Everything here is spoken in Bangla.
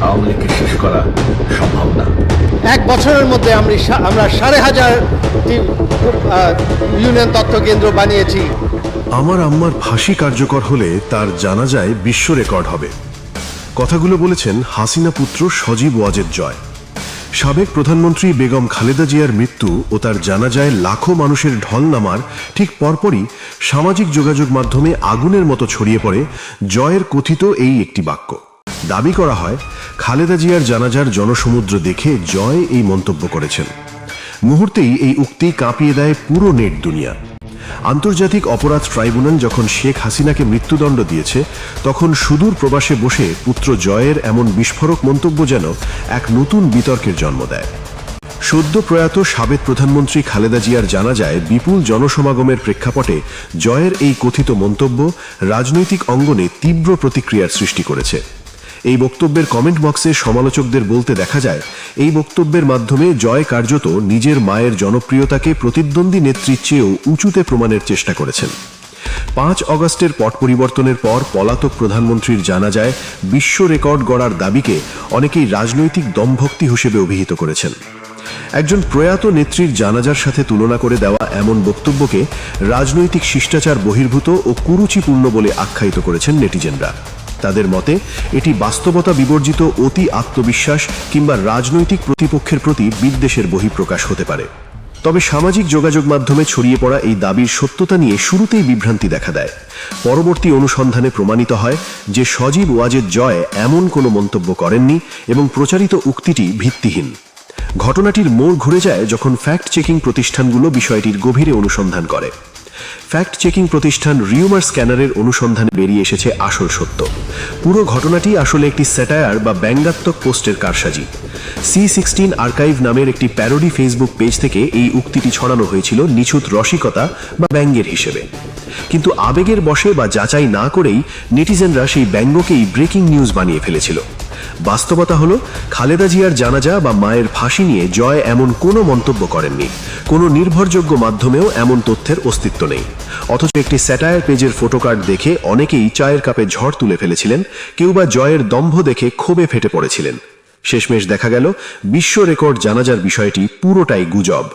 আওয়ামী লীগকে শেষ করা সম্ভব না। এক বছরের মধ্যে আমরা 5,500টি ইউনিয়ন তথ্য কেন্দ্র বানিয়েছি। আমার আম্মার ফাঁসি কার্যকর হলে তার জানাজায় বিশ্ব রেকর্ড হবে, কথাগুলো বলেছেন হাসিনা পুত্র সজীব ওয়াজেদ জয়। সাবেক প্রধানমন্ত্রী বেগম খালেদা জিয়ার মৃত্যু ও তার জানাজায় লাখো মানুষের ঢল নামার ঠিক পরপরই সামাজিক যোগাযোগ মাধ্যমে আগুনের মতো ছড়িয়ে পড়ে জয়ের কথিত এই একটি বাক্য। দাবি করা হয় খালেদা জিয়ার জানাজার জনসমুদ্র দেখে জয় এই মন্তব্য করেছেন। মুহূর্তেই এই উক্তি কাঁপিয়ে দেয় পুরো নেট দুনিয়া। আন্তর্জাতিক অপরাধ ট্রাইব্যুনাল যখন শেখ হাসিনাকে মৃত্যুদণ্ড দিয়েছে, তখন সুদূর প্রবাসে বসে পুত্র জয়ের এমন বিস্ফোরক মন্তব্য যেন এক নতুন বিতর্কের জন্ম দেয়। সদ্য প্রয়াত সাবেক প্রধানমন্ত্রী খালেদা জিয়ার জানাজায় বিপুল জনসমাগমের প্রেক্ষাপটে জয়ের এই কথিত মন্তব্য রাজনৈতিক অঙ্গনে তীব্র প্রতিক্রিয়ার সৃষ্টি করেছে। এই বক্তব্যের কমেন্ট বক্সে সমালোচকদের বলতে দেখা যায়, এই বক্তব্যের মাধ্যমে জয় কার্যত নিজের মায়ের জনপ্রিয়তাকে প্রতিদ্বন্দ্বী নেত্রীর চেয়েও উঁচুতে প্রমাণের চেষ্টা করেছেন। 5 অগস্টের পট পরিবর্তনের পর পলাতক প্রধানমন্ত্রীর জানাজায় বিশ্ব রেকর্ড গড়ার দাবিকে অনেকেই রাজনৈতিক দমভক্তি হিসেবে অভিহিত করেছেন। একজন প্রয়াত নেত্রীর জানাজার সাথে তুলনা করে দেওয়া এমন বক্তব্যকে রাজনৈতিক শিষ্টাচার বহির্ভূত ও কুরুচিপূর্ণ বলে আখ্যায়িত করেছেন নেটিজেনরা। তাদের মতে এটি বাস্তবতা বিবর্জিত অতি আত্মবিশ্বাস কিংবা রাজনৈতিক প্রতিপক্ষের প্রতি বিদ্বেষের বহিঃপ্রকাশ হতে পারে। তবে সামাজিক যোগাযোগ মাধ্যমে ছড়িয়ে পড়া এই দাবির সত্যতা নিয়ে শুরুতেই বিভ্রান্তি দেখা দেয়। পরবর্তী অনুসন্ধানে প্রমাণিত হয় যে সজীব ওয়াজেদ জয় এমন কোনো মন্তব্য করেননি এবং প্রচারিত উক্তিটি ভিত্তিহীন। ঘটনাটির মোড় ঘুরে যায় যখন ফ্যাক্ট চেকিং প্রতিষ্ঠানগুলো বিষয়টির গভীরে অনুসন্ধান করে। ফ্যাক্ট চেকিং প্রতিষ্ঠান রিউমার স্ক্যানারের অনুসন্ধানে বেরিয়ে এসেছে আসল সত্য। পুরো ঘটনাটি আসলে একটি স্যাটায়ার বা ব্যঙ্গাত্মক পোস্টের কারসাজি। C16 আর্কাইভ নামের একটি প্যারোডি ফেসবুক পেজ থেকে এই উক্তিটি ছড়ানো হয়েছিল নিছুত রসিকতা বা ব্যঙ্গের হিসেবে। কিন্তু আবেগের বশে বা যাচাই না করেই নেটিজেনরা সেই ব্যঙ্গকেই ব্রেকিং নিউজ বানিয়ে ফেলেছিল। বাস্তবতা হলো খালেদা জিয়ার জানাজা বা মায়ের ফাঁসি নিয়ে জয় এমন কোনো মন্তব্য করেননি। কোনো নির্ভরযোগ্য মাধ্যমেও এমন তথ্যের অস্তিত্ব নেই। অথচ একটি স্যাটায়ার পেজের ফটোকার্ড দেখে অনেকেই চায়ের কাপে ঝড় তুলে ফেলেছিলেন, কেউ বা জয়ের দম্ভ দেখে ক্ষোভে ফেটে পড়েছিলেন। শেষমেশ দেখা গেল বিশ্ব রেকর্ড জানাজার বিষয়টি পুরোটাই গুজব।